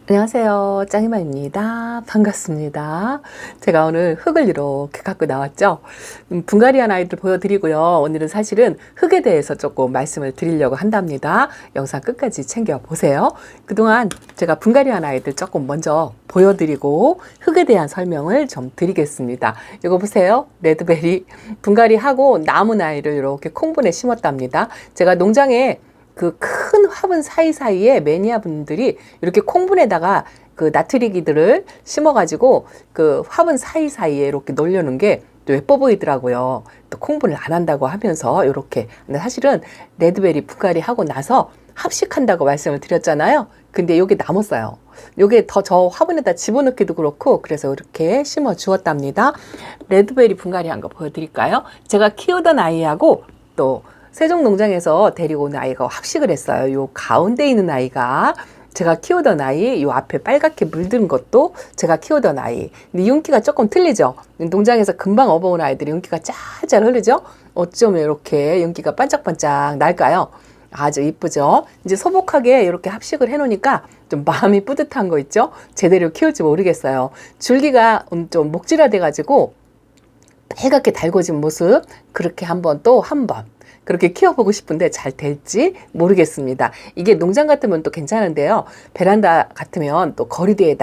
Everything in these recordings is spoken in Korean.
안녕하세요. 짱이마입니다. 반갑습니다. 제가 오늘 흙을 이렇게 갖고 나왔죠. 분갈이한 아이들 보여드리고요. 오늘은 사실은 흙에 대해서 조금 말씀을 드리려고 한답니다. 영상 끝까지 챙겨보세요. 그동안 제가 분갈이한 아이들 조금 먼저 보여드리고 흙에 대한 설명을 좀 드리겠습니다. 이거 보세요. 레드베리 분갈이하고 남은 아이를 이렇게 콩분에 심었답니다. 제가 농장에 그 큰 화분 사이사이에 매니아 분들이 이렇게 콩분에다가 그 나트리기들을 심어가지고 그 화분 사이사이에 이렇게 놀려놓은 게 또 예뻐 보이더라고요. 또 콩분을 안 한다고 하면서 이렇게. 근데 사실은 레드베리 분갈이 하고 나서 합식한다고 말씀을 드렸잖아요. 근데 요게 남았어요. 요게 더 저 화분에다 집어넣기도 그렇고 그래서 이렇게 심어 주었답니다. 레드베리 분갈이 한 거 보여드릴까요? 제가 키우던 아이하고 또 세종농장에서 데리고 온 아이가 합식을 했어요. 요 가운데 있는 아이가 제가 키우던 아이, 요 앞에 빨갛게 물든 것도 제가 키우던 아이. 근데 윤기가 조금 틀리죠? 농장에서 금방 업어온 아이들이 윤기가 짤짤 흐르죠? 어쩌면 이렇게 윤기가 반짝반짝 날까요? 아주 이쁘죠? 이제 소복하게 이렇게 합식을 해놓으니까 좀 마음이 뿌듯한 거 있죠? 제대로 키울지 모르겠어요. 줄기가 좀 목질화돼가지고 빨갛게 달궈진 모습, 그렇게 한번 또 한 번. 그렇게 키워보고 싶은데 잘 될지 모르겠습니다. 이게 농장 같으면 또 괜찮은데요. 베란다 같으면 또 거리대에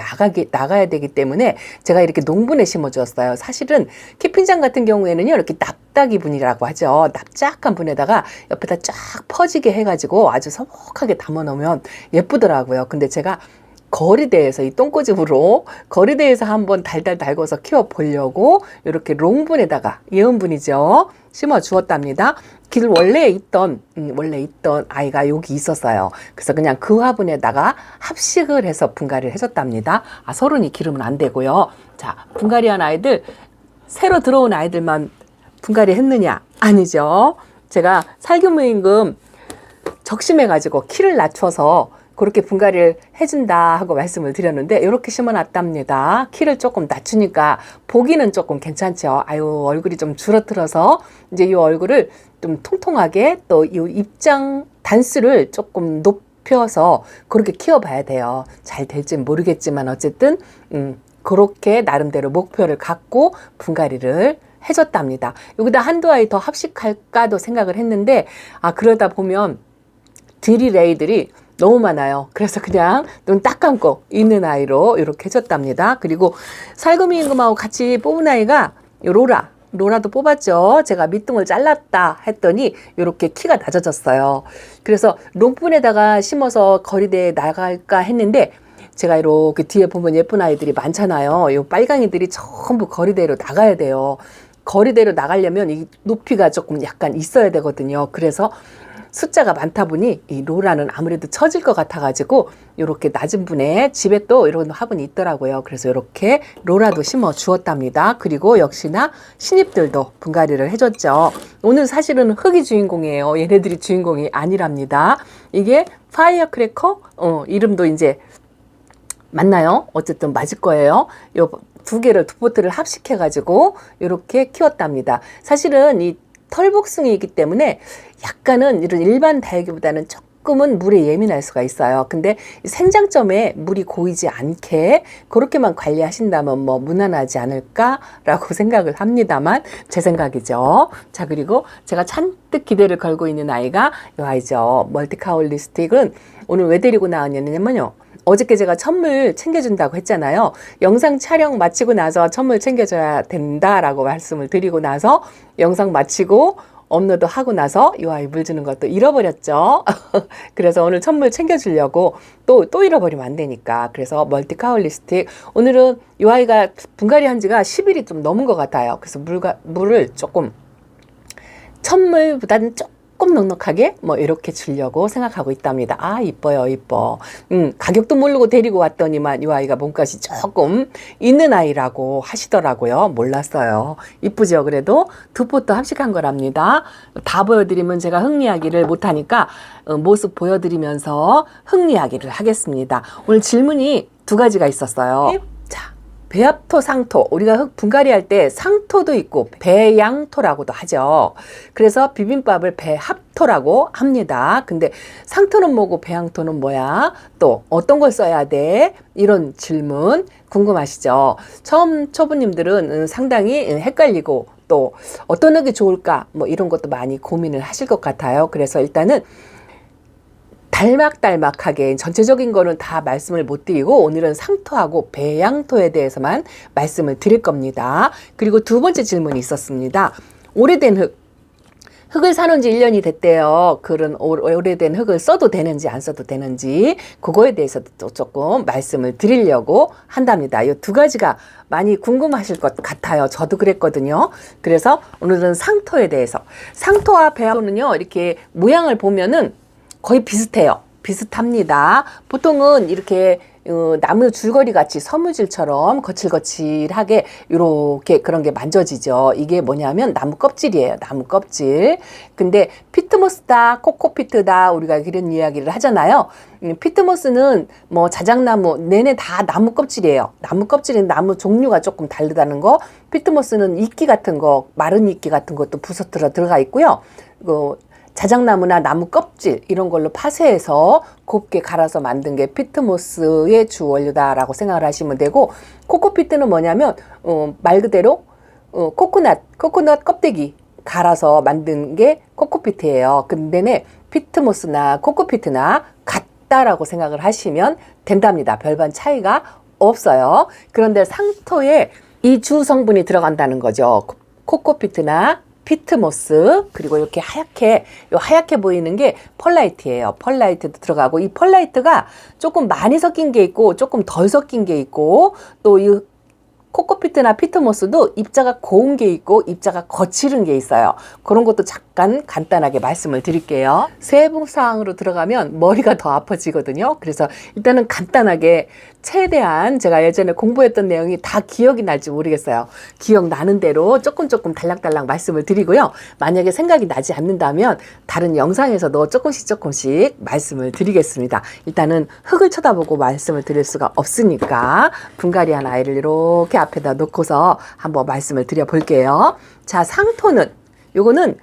나가야 되기 때문에 제가 이렇게 농분에 심어주었어요. 사실은 키핀장 같은 경우에는요, 이렇게 납작이 분이라고 하죠. 납작한 분에다가 옆에다 쫙 퍼지게 해가지고 아주 소복하게 담아 놓으면 예쁘더라고요. 근데 제가 거리대에서 이 똥꼬집으로 거리대에서 한번 달달 달궈서 키워보려고 이렇게 롱분에다가 예은분이죠. 심어 주었답니다. 길 원래 있던 아이가 여기 있었어요. 그래서 그냥 그 화분에다가 합식을 해서 분갈이를 해줬답니다. 아, 서른이 기르면 안 되고요. 자, 분갈이한 아이들, 새로 들어온 아이들만 분갈이 했느냐? 아니죠. 제가 살균무임금 적심해가지고 키를 낮춰서 그렇게 분갈이를 해준다 하고 말씀을 드렸는데 이렇게 심어놨답니다. 키를 조금 낮추니까 보기는 조금 괜찮죠. 아유, 얼굴이 좀 줄어들어서 이제 이 얼굴을 좀 통통하게 또 이 입장 단수를 조금 높여서 그렇게 키워봐야 돼요. 잘 될지는 모르겠지만 어쨌든 그렇게 나름대로 목표를 갖고 분갈이를 해줬답니다. 여기다 한두 아이 더 합식할까도 생각을 했는데 그러다 보면 드릴 애들이 너무 많아요. 그래서 그냥 눈 딱 감고 있는 아이로 이렇게 해줬답니다. 그리고 살구미 임금하고 같이 뽑은 아이가 로라도 뽑았죠. 제가 밑둥을 잘랐다 했더니 이렇게 키가 낮아졌어요. 그래서 롱분에다가 심어서 거리대에 나갈까 했는데 제가 이렇게 뒤에 보면 예쁜 아이들이 많잖아요. 이 빨강이들이 전부 거리대로 나가야 돼요. 거리대로 나가려면 이 높이가 조금 약간 있어야 되거든요. 그래서 숫자가 많다 보니 이 로라는 아무래도 처질 것 같아가지고 이렇게 낮은 분에 집에 또 이런 화분이 있더라고요. 그래서 이렇게 로라도 심어 주었답니다. 그리고 역시나 신입들도 분갈이를 해줬죠. 오늘 사실은 흙이 주인공이에요. 얘네들이 주인공이 아니랍니다. 이게 파이어크래커 이름도 이제 맞나요? 어쨌든 맞을 거예요. 요 두 개를 두 포트를 합식해가지고 이렇게 키웠답니다. 사실은 이 털복숭이이기 때문에 약간은 이런 일반 다육이보다는 조금은 물에 예민할 수가 있어요. 근데 생장점에 물이 고이지 않게 그렇게만 관리하신다면 뭐 무난하지 않을까라고 생각을 합니다만 제 생각이죠. 자, 그리고 제가 잔뜩 기대를 걸고 있는 아이가 이 아이죠. 멀티카울리스틱은 오늘 왜 데리고 나왔냐면요. 어저께 제가 천물 챙겨준다고 했잖아요. 영상 촬영 마치고 나서 천물 챙겨줘야 된다라고 말씀을 드리고 나서 영상 마치고 업로드 하고 나서 이 아이 물 주는 것도 잃어버렸죠. 그래서 오늘 천물 챙겨주려고 또 잃어버리면 안 되니까. 그래서 멀티카울리스틱. 오늘은 이 아이가 분갈이 한 지가 10일이 좀 넘은 것 같아요. 그래서 물을 조금 천물보다는 조금 넉넉하게 뭐 이렇게 주려고 생각하고 있답니다. 아, 이뻐요, 이뻐. 가격도 모르고 데리고 왔더니만 이 아이가 몸값이 조금 있는 아이라고 하시더라고요. 몰랐어요. 이쁘죠? 그래도 두 포트 합식한 거랍니다. 다 보여드리면 제가 흙 이야기를 못하니까 모습 보여드리면서 흙 이야기를 하겠습니다. 오늘 질문이 두 가지가 있었어요. 자, 배합토, 상토. 우리가 흙 분갈이 할 때 상토도 있고 배양토라고도 하죠. 그래서 비빔밥을 배합토라고 합니다. 근데 상토는 뭐고 배양토는 뭐야? 또 어떤 걸 써야 돼? 이런 질문 궁금하시죠? 처음 초보님들은 상당히 헷갈리고 또 어떤 흙이 좋을까? 뭐 이런 것도 많이 고민을 하실 것 같아요. 그래서 일단은 달막달막하게 전체적인 거는 다 말씀을 못 드리고 오늘은 상토하고 배양토에 대해서만 말씀을 드릴 겁니다. 그리고 두 번째 질문이 있었습니다. 오래된 흙을 사놓은 지 1년이 됐대요. 그런 오래된 흙을 써도 되는지 안 써도 되는지 그거에 대해서도 또 조금 말씀을 드리려고 한답니다. 이 두 가지가 많이 궁금하실 것 같아요. 저도 그랬거든요. 그래서 오늘은 상토에 대해서. 상토와 배양토는요, 이렇게 모양을 보면은 거의 비슷해요. 비슷합니다. 보통은 이렇게 나무 줄거리 같이 섬유질처럼 거칠거칠하게 이렇게 그런 게 만져지죠. 이게 뭐냐면 나무 껍질이에요. 나무 껍질. 근데 피트모스다, 코코피트다 우리가 그런 이야기를 하잖아요. 피트모스는 뭐 자작나무 내내 다 나무 껍질이에요. 나무 껍질은 나무 종류가 조금 다르다는 거. 피트모스는 이끼 같은 거, 마른 이끼 같은 것도 부서뜨려 들어가 있고요. 자작나무나 나무 껍질 이런 걸로 파쇄해서 곱게 갈아서 만든 게 피트모스의 주 원료다라고 생각을 하시면 되고, 코코피트는 뭐냐면 말 그대로 코코넛 껍데기 갈아서 만든 게 코코피트예요. 근데 피트모스나 코코피트나 같다라고 생각을 하시면 된답니다. 별반 차이가 없어요. 그런데 상토에 이 주 성분이 들어간다는 거죠. 코코피트나 피트모스, 그리고 이렇게 하얗게 보이는 게 펄라이트예요. 펄라이트도 들어가고, 이 펄라이트가 조금 많이 섞인 게 있고 조금 덜 섞인 게 있고, 또 이 코코피트나 피트모스도 입자가 고운 게 있고 입자가 거칠은 게 있어요. 그런 것도 잠깐 간단하게 말씀을 드릴게요. 세부사항으로 들어가면 머리가 더 아파지거든요. 그래서 일단은 간단하게 최대한 제가 예전에 공부했던 내용이 다 기억이 날지 모르겠어요. 기억나는 대로 조금 달락달락 말씀을 드리고요. 만약에 생각이 나지 않는다면 다른 영상에서도 조금씩 말씀을 드리겠습니다. 일단은 흙을 쳐다보고 말씀을 드릴 수가 없으니까 분갈이한 아이를 이렇게 앞에다 놓고서 한번 말씀을 드려 볼게요. 자, 상토는 요거는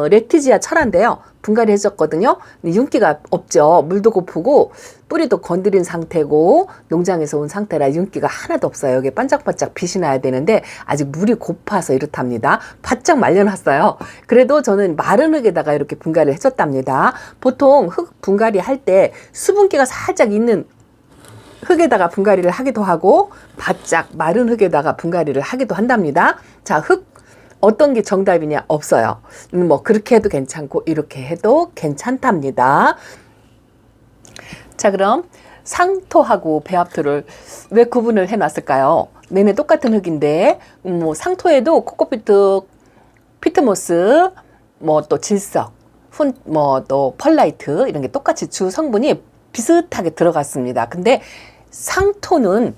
레티지아 철화인데요. 분갈이 해줬거든요. 윤기가 없죠. 물도 고프고 뿌리도 건드린 상태고 농장에서 온 상태라 윤기가 하나도 없어요. 여기 반짝반짝 빛이 나야 되는데 아직 물이 고파서 이렇답니다. 바짝 말려놨어요. 그래도 저는 마른 흙에다가 이렇게 분갈이를 해줬답니다. 보통 흙 분갈이 할 때 수분기가 살짝 있는 흙에다가 분갈이를 하기도 하고 바짝 마른 흙에다가 분갈이를 하기도 한답니다. 자, 흙 어떤 게 정답이냐? 없어요. 뭐 그렇게 해도 괜찮고 이렇게 해도 괜찮답니다. 자, 그럼 상토하고 배합토를 왜 구분을 해놨을까요? 내내 똑같은 흙인데 뭐 상토에도 코코피트, 피트모스, 뭐 또 질석, 뭐 또 펄라이트 이런 게 똑같이 주 성분이 비슷하게 들어갔습니다. 근데 상토는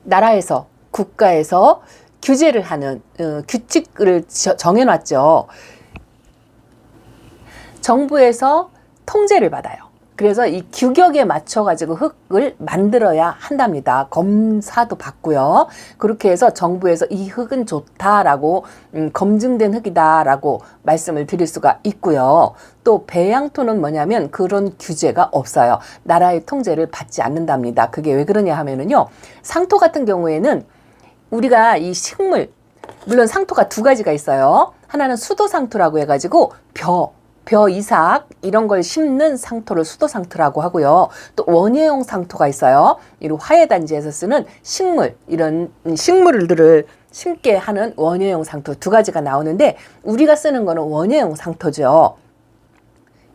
나라에서 국가에서 규제를 하는 규칙을 정해놨죠. 정부에서 통제를 받아요. 그래서 이 규격에 맞춰가지고 흙을 만들어야 한답니다. 검사도 받고요. 그렇게 해서 정부에서 이 흙은 좋다라고 검증된 흙이다라고 말씀을 드릴 수가 있고요. 또 배양토는 뭐냐면 그런 규제가 없어요. 나라의 통제를 받지 않는답니다. 그게 왜 그러냐 하면은요. 상토 같은 경우에는 우리가 이 식물, 물론 상토가 두 가지가 있어요. 하나는 수도상토라고 해가지고 벼 이삭 이런 걸 심는 상토를 수도상토라고 하고요. 또 원예용 상토가 있어요. 이런 화훼단지에서 쓰는 식물, 이런 식물들을 심게 하는 원예용 상토 두 가지가 나오는데 우리가 쓰는 거는 원예용 상토죠.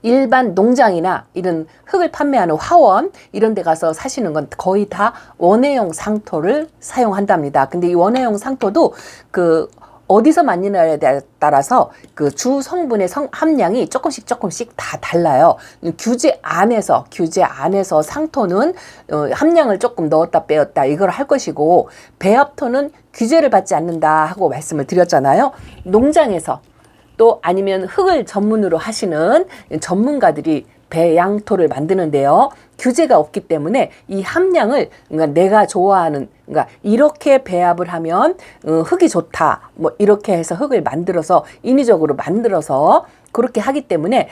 일반 농장이나 이런 흙을 판매하는 화원 이런 데 가서 사시는 건 거의 다 원예용 상토를 사용한답니다. 근데 이 원예용 상토도 어디서 만드느냐에 따라서 그 주 성분의 함량이 조금씩 다 달라요. 규제 안에서 상토는 함량을 조금 넣었다 빼었다 이걸 할 것이고, 배합토는 규제를 받지 않는다 하고 말씀을 드렸잖아요. 농장에서 또 아니면 흙을 전문으로 하시는 전문가들이 배양토를 만드는데요. 규제가 없기 때문에 이 함량을 그러니까 내가 좋아하는 그러니까 이렇게 배합을 하면 흙이 좋다. 뭐 이렇게 해서 흙을 만들어서 인위적으로 만들어서 그렇게 하기 때문에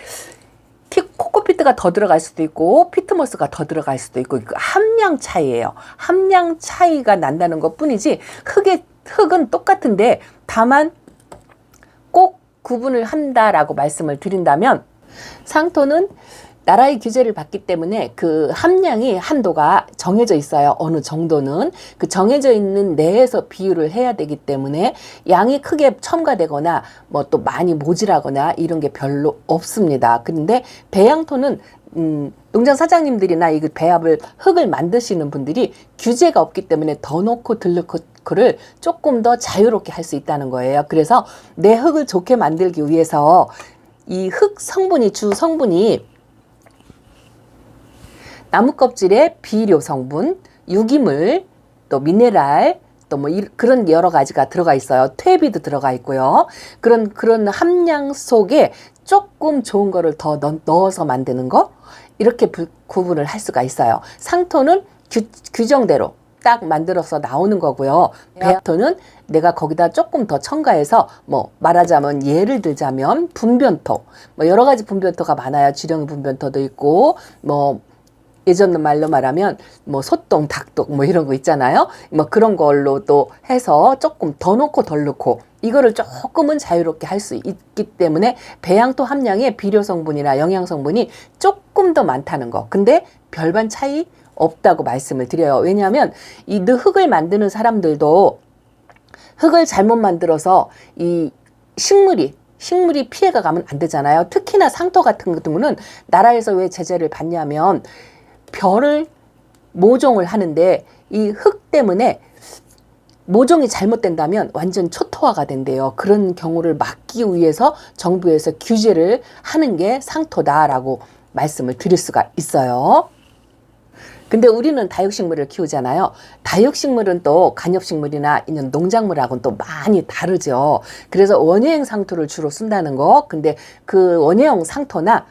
코코피트가 더 들어갈 수도 있고 피트모스가 더 들어갈 수도 있고 그 함량 차이예요. 함량 차이가 난다는 것뿐이지 흙은 똑같은데 다만 꼭 구분을 한다라고 말씀을 드린다면 상토는 나라의 규제를 받기 때문에 그 함량이 한도가 정해져 있어요. 어느 정도는 그 정해져 있는 내에서 비율을 해야 되기 때문에 양이 크게 첨가되거나 뭐 또 많이 모질하거나 이런 게 별로 없습니다. 근데 배양토는 농장 사장님들이나 이 배합을 흙을 만드시는 분들이 규제가 없기 때문에 더 넣고 덜 넣고를 조금 더 자유롭게 할 수 있다는 거예요. 그래서 내 흙을 좋게 만들기 위해서 이 흙 성분이 주 성분이 나무 껍질의 비료 성분, 유기물, 또 미네랄, 또 뭐 그런 여러 가지가 들어가 있어요. 퇴비도 들어가 있고요. 그런 함량 속에 조금 좋은 거를 더 넣어서 만드는 거 이렇게 구분을 할 수가 있어요. 상토는 규정대로 딱 만들어서 나오는 거고요. 배합토는 내가 거기다 조금 더 첨가해서 뭐 말하자면 예를 들자면 분변토 뭐 여러 가지 분변토가 많아요. 지렁이 분변토도 있고 뭐 예전 말로 말하면 뭐 소똥, 닭똥 뭐 이런 거 있잖아요. 뭐 그런 걸로 또 해서 조금 더 넣고 덜 넣고 이거를 조금은 자유롭게 할 수 있기 때문에 배양토 함량의 비료 성분이나 영양 성분이 조금 더 많다는 거. 근데 별반 차이 없다고 말씀을 드려요. 왜냐하면 이 흙을 만드는 사람들도 흙을 잘못 만들어서 이 식물이 피해가 가면 안 되잖아요. 특히나 상토 같은 경우는 나라에서 왜 제재를 받냐면 벼를 모종을 하는데 이 흙 때문에 모종이 잘못된다면 완전 초토화가 된대요. 그런 경우를 막기 위해서 정부에서 규제를 하는 게 상토다라고 말씀을 드릴 수가 있어요. 근데 우리는 다육식물을 키우잖아요. 다육식물은 또 간엽식물이나 이런 농작물하고는 또 많이 다르죠. 그래서 원예형 상토를 주로 쓴다는 거. 근데 그 원예형 상토나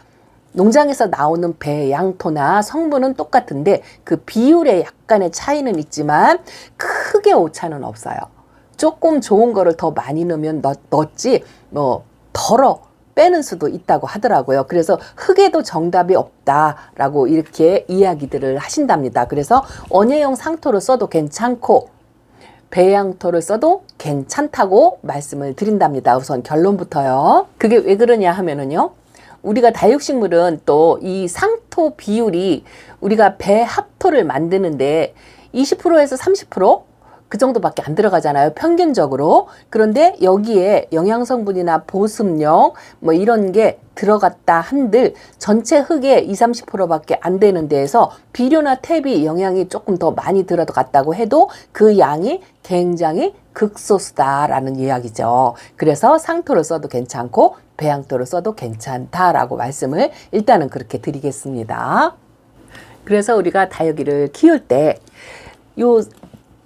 농장에서 나오는 배양토나 성분은 똑같은데 그 비율에 약간의 차이는 있지만 크게 오차는 없어요. 조금 좋은 거를 더 많이 넣으면 넣었지 뭐 덜어 빼는 수도 있다고 하더라고요. 그래서 흙에도 정답이 없다라고 이렇게 이야기들을 하신답니다. 그래서 원예형 상토를 써도 괜찮고 배양토를 써도 괜찮다고 말씀을 드린답니다. 우선 결론부터요. 그게 왜 그러냐 하면은요. 우리가 다육식물은 또 이 상토 비율이 우리가 배합토를 만드는데 20%에서 30%? 그 정도밖에 안 들어가잖아요. 평균적으로. 그런데 여기에 영양성분이나 보습용 뭐 이런 게 들어갔다 한들 전체 흙의 20-30%밖에 안 되는 데에서 비료나 퇴비 영양이 조금 더 많이 들어갔다고 해도 그 양이 굉장히 극소수다라는 이야기죠. 그래서 상토를 써도 괜찮고 배양토를 써도 괜찮다라고 말씀을 일단은 그렇게 드리겠습니다. 그래서 우리가 다육이를 키울 때 요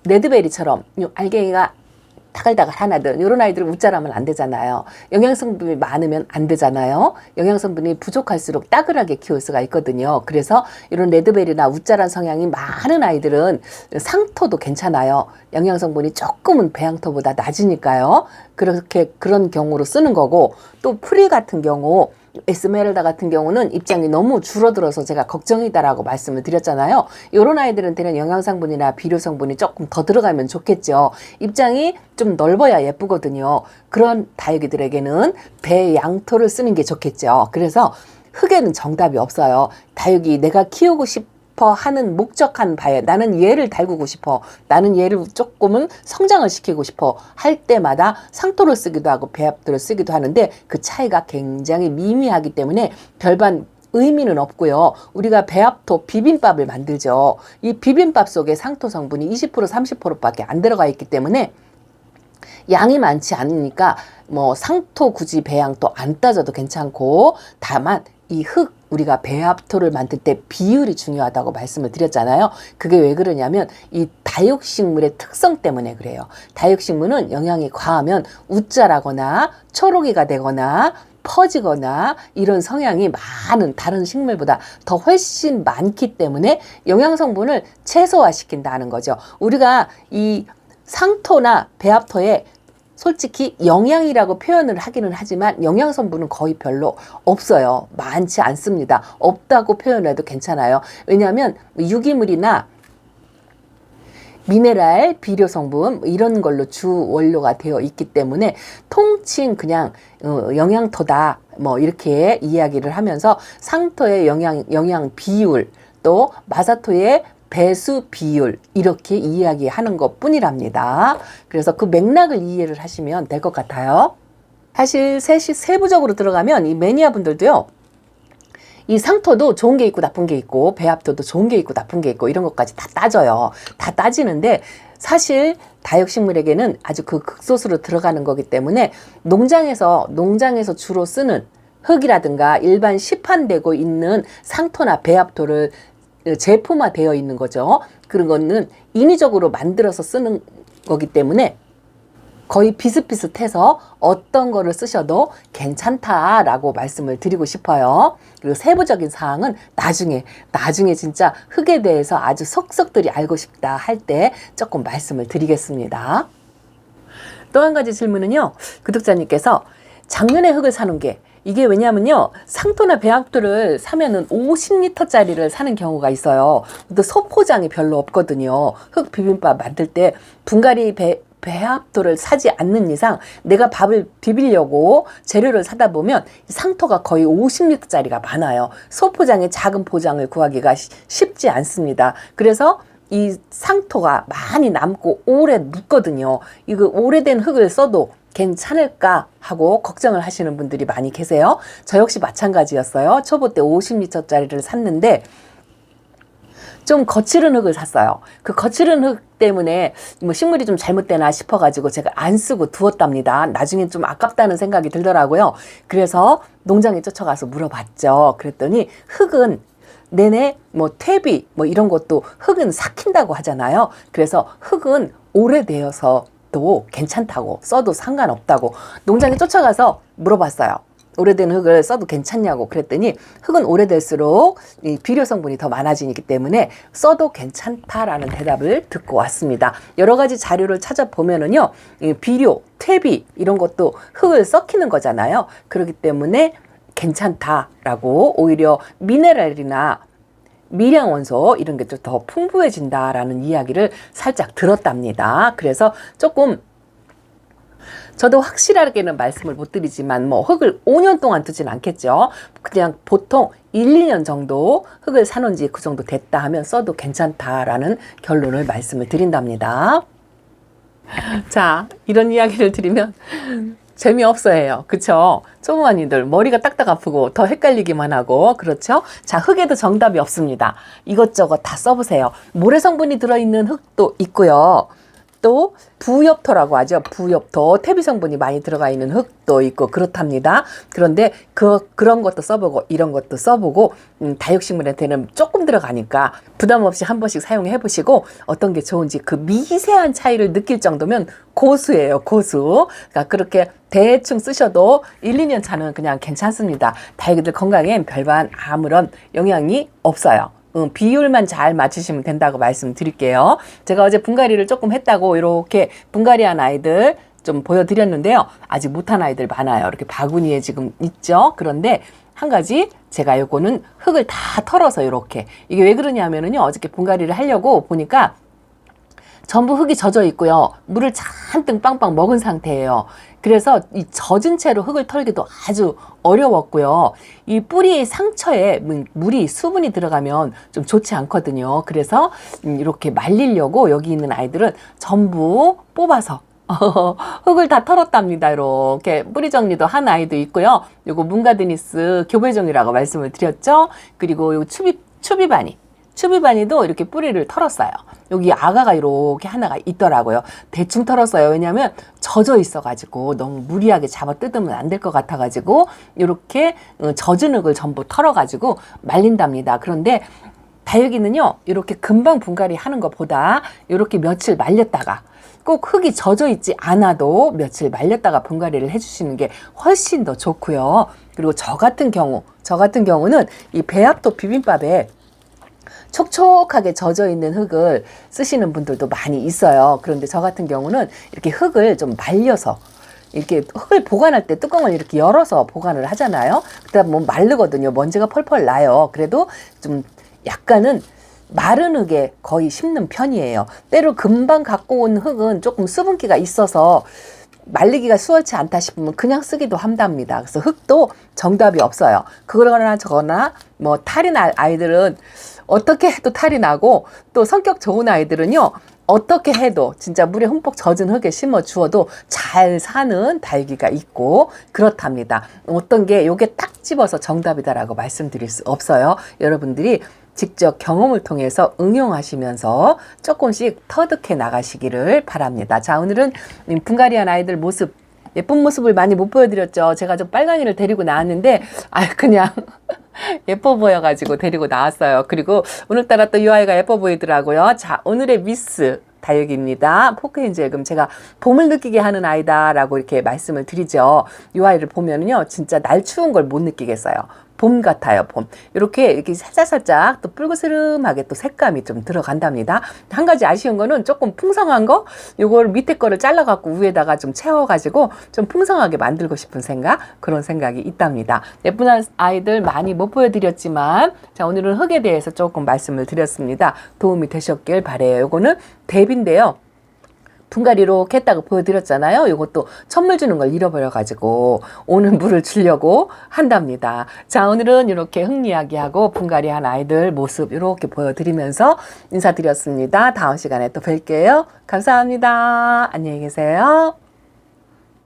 레드베리처럼 요 알갱이가 다글다글 하나든 이런 아이들은 웃자라면 안 되잖아요. 영양성분이 많으면 안 되잖아요. 영양성분이 부족할수록 따글하게 키울 수가 있거든요. 그래서 이런 레드베리나 웃자란 성향이 많은 아이들은 상토도 괜찮아요. 영양성분이 조금은 배양토보다 낮으니까요. 그런 경우로 쓰는 거고 또 프리 같은 경우 에스메랄다 같은 경우는 입장이 너무 줄어들어서 제가 걱정이다라고 말씀을 드렸잖아요. 이런 아이들은 대략 영양성분이나 비료 성분이 조금 더 들어가면 좋겠죠. 입장이 좀 넓어야 예쁘거든요. 그런 다육이들에게는 배양토를 쓰는 게 좋겠죠. 그래서 흙에는 정답이 없어요. 다육이 내가 키우고 싶어 하는 목적한 바에 나는 얘를 달구고 싶어. 나는 얘를 조금은 성장을 시키고 싶어 할 때마다 상토를 쓰기도 하고 배합토를 쓰기도 하는데 그 차이가 굉장히 미미하기 때문에 별반 의미는 없고요. 우리가 배합토 비빔밥을 만들죠. 이 비빔밥 속에 상토 성분이 20% 30%밖에 안 들어가 있기 때문에 양이 많지 않으니까 뭐 상토 굳이 배양토 안 따져도 괜찮고 다만 이 흙 우리가 배합토를 만들 때 비율이 중요하다고 말씀을 드렸잖아요. 그게 왜 그러냐면 이 다육식물의 특성 때문에 그래요. 다육식물은 영양이 과하면 웃자라거나 초록이가 되거나 퍼지거나 이런 성향이 많은 다른 식물보다 더 훨씬 많기 때문에 영양 성분을 최소화시킨다는 거죠. 우리가 이 상토나 배합토에 솔직히 영양이라고 표현을 하기는 하지만 영양 성분은 거의 별로 없어요. 많지 않습니다. 없다고 표현해도 괜찮아요. 왜냐하면 유기물이나 미네랄, 비료 성분 이런 걸로 주 원료가 되어 있기 때문에 통칭 그냥 영양토다 뭐 이렇게 이야기를 하면서 상토의 영양 비율 또 마사토의 배수 비율 이렇게 이야기하는 것 뿐이랍니다. 그래서 그 맥락을 이해를 하시면 될 것 같아요. 사실 세부적으로 들어가면 이 매니아 분들도요. 이 상토도 좋은 게 있고 나쁜 게 있고 배합토도 좋은 게 있고 나쁜 게 있고 이런 것까지 다 따져요. 다 따지는데 사실 다육식물에게는 아주 그 극소수로 들어가는 거기 때문에 농장에서 주로 쓰는 흙이라든가 일반 시판되고 있는 상토나 배합토를 제품화되어 있는 거죠. 그런 거는 인위적으로 만들어서 쓰는 거기 때문에 거의 비슷비슷해서 어떤 거를 쓰셔도 괜찮다라고 말씀을 드리고 싶어요. 그리고 세부적인 사항은 나중에 진짜 흙에 대해서 아주 속속들이 알고 싶다 할 때 조금 말씀을 드리겠습니다. 또 한 가지 질문은요. 구독자님께서 작년에 흙을 사놓은 게 이게 왜냐면요. 상토나 배합토를 사면은 50리터짜리를 사는 경우가 있어요. 또 소포장이 별로 없거든요. 흙 비빔밥 만들 때 분갈이 배합토를 사지 않는 이상 내가 밥을 비비려고 재료를 사다 보면 상토가 거의 50리터짜리가 많아요. 소포장의 작은 포장을 구하기가 쉽지 않습니다. 그래서 이 상토가 많이 남고 오래 묵거든요. 이거 오래된 흙을 써도 괜찮을까 하고 걱정을 하시는 분들이 많이 계세요. 저 역시 마찬가지였어요. 초보 때 50리터짜리를 샀는데 좀 거칠은 흙을 샀어요. 그 거칠은 흙 때문에 뭐 식물이 좀 잘못되나 싶어가지고 제가 안 쓰고 두었답니다. 나중엔 좀 아깝다는 생각이 들더라고요. 그래서 농장에 쫓아가서 물어봤죠. 그랬더니 흙은 내내 뭐 퇴비 뭐 이런 것도 흙은 삭힌다고 하잖아요. 그래서 흙은 오래되어서 또 괜찮다고 써도 상관없다고 농장에 쫓아가서 물어봤어요. 오래된 흙을 써도 괜찮냐고 그랬더니 흙은 오래될수록 이 비료 성분이 더 많아지기 때문에 써도 괜찮다라는 대답을 듣고 왔습니다. 여러 가지 자료를 찾아보면은요, 이 비료, 퇴비 이런 것도 흙을 썩히는 거잖아요. 그렇기 때문에 괜찮다라고 오히려 미네랄이나 미량 원소 이런 게 좀 더 풍부해진다라는 이야기를 살짝 들었답니다. 그래서 조금 저도 확실하게는 말씀을 못 드리지만 뭐 흙을 5년 동안 두진 않겠죠. 그냥 보통 1, 2년 정도 흙을 사놓은 지 그 정도 됐다 하면 써도 괜찮다라는 결론을 말씀을 드린답니다. 자, 이런 이야기를 드리면 재미없어해요. 그쵸? 초보만이들 머리가 딱딱 아프고 더 헷갈리기만 하고 그렇죠? 자, 흙에도 정답이 없습니다. 이것저것 다 써보세요. 모래 성분이 들어있는 흙도 있고요. 또 부엽토라고 하죠. 부엽토, 퇴비 성분이 많이 들어가 있는 흙도 있고 그렇답니다. 그런데 그런 것도 써보고 이런 것도 써보고 다육식물한테는 조금 들어가니까 부담 없이 한 번씩 사용해 보시고 어떤 게 좋은지 그 미세한 차이를 느낄 정도면 고수예요. 고수. 그러니까 그렇게 대충 쓰셔도 1, 2년 차는 그냥 괜찮습니다. 다육이들 건강엔 별반 아무런 영향이 없어요. 비율만 잘 맞추시면 된다고 말씀드릴게요. 제가 어제 분갈이를 조금 했다고 이렇게 분갈이한 아이들 좀 보여드렸는데요. 아직 못한 아이들 많아요. 이렇게 바구니에 지금 있죠. 그런데 한 가지 제가 요거는 흙을 다 털어서 이렇게 이게 왜 그러냐면은요. 어저께 분갈이를 하려고 보니까 전부 흙이 젖어 있고요. 물을 잔뜩 빵빵 먹은 상태예요. 그래서 이 젖은 채로 흙을 털기도 아주 어려웠고요. 이 뿌리 상처에 물이 수분이 들어가면 좀 좋지 않거든요. 그래서 이렇게 말리려고 여기 있는 아이들은 전부 뽑아서 흙을 다 털었답니다. 이렇게 뿌리 정리도 한 아이도 있고요. 요거 문가드니스 교배종이라고 말씀을 드렸죠. 그리고 요 추비바니도 이렇게 뿌리를 털었어요. 여기 아가가 이렇게 하나가 있더라고요. 대충 털었어요. 왜냐하면 젖어 있어가지고 너무 무리하게 잡아 뜯으면 안 될 것 같아가지고 이렇게 젖은 흙을 전부 털어가지고 말린답니다. 그런데 다육이는요, 이렇게 금방 분갈이 하는 것보다 이렇게 며칠 말렸다가 꼭 흙이 젖어 있지 않아도 며칠 말렸다가 분갈이를 해주시는 게 훨씬 더 좋고요. 그리고 저 같은 경우는 이 배합도 비빔밥에 촉촉하게 젖어 있는 흙을 쓰시는 분들도 많이 있어요. 그런데 저 같은 경우는 이렇게 흙을 좀 말려서 이렇게 흙을 보관할 때 뚜껑을 이렇게 열어서 보관을 하잖아요. 그다음 뭐 마르거든요. 먼지가 펄펄 나요. 그래도 좀 약간은 마른 흙에 거의 심는 편이에요. 때로 금방 갖고 온 흙은 조금 수분기가 있어서 말리기가 수월치 않다 싶으면 그냥 쓰기도 한답니다. 그래서 흙도 정답이 없어요. 그러나 저거나 뭐 탈이 날 아이들은 어떻게 해도 탈이 나고, 또 성격 좋은 아이들은요, 어떻게 해도 진짜 물에 흠뻑 젖은 흙에 심어 주어도 잘 사는 다육이가 있고 그렇답니다. 어떤 게 요게 딱 집어서 정답이다라고 말씀드릴 수 없어요. 여러분들이 직접 경험을 통해서 응용하시면서 조금씩 터득해 나가시기를 바랍니다. 자, 오늘은 분갈이한 아이들 모습, 예쁜 모습을 많이 못 보여드렸죠. 제가 좀 빨강이를 데리고 나왔는데 그냥 예뻐 보여가지고 데리고 나왔어요. 그리고 오늘따라 또 이 아이가 예뻐 보이더라고요. 자, 오늘의 미스 다육입니다. 포크헨젤금, 제가 봄을 느끼게 하는 아이다라고 이렇게 말씀을 드리죠. 이 아이를 보면은요, 진짜 날 추운 걸 못 느끼겠어요. 봄 같아요, 봄. 이렇게 살짝살짝 또 붉으스름하게 또 색감이 좀 들어간답니다. 한 가지 아쉬운 거는 조금 풍성한 거, 요걸 밑에 거를 잘라갖고 위에다가 좀 채워가지고 좀 풍성하게 만들고 싶은 생각, 그런 생각이 있답니다. 예쁜 아이들 많이 못 보여드렸지만, 자, 오늘은 흙에 대해서 조금 말씀을 드렸습니다. 도움이 되셨길 바래요. 요거는 대비인데요. 분갈이로 했다고 보여드렸잖아요. 이것도 천물 주는 걸 잃어버려가지고 오늘 물을 주려고 한답니다. 자, 오늘은 이렇게 흙 이야기하고 분갈이한 아이들 모습 이렇게 보여드리면서 인사드렸습니다. 다음 시간에 또 뵐게요. 감사합니다. 안녕히 계세요.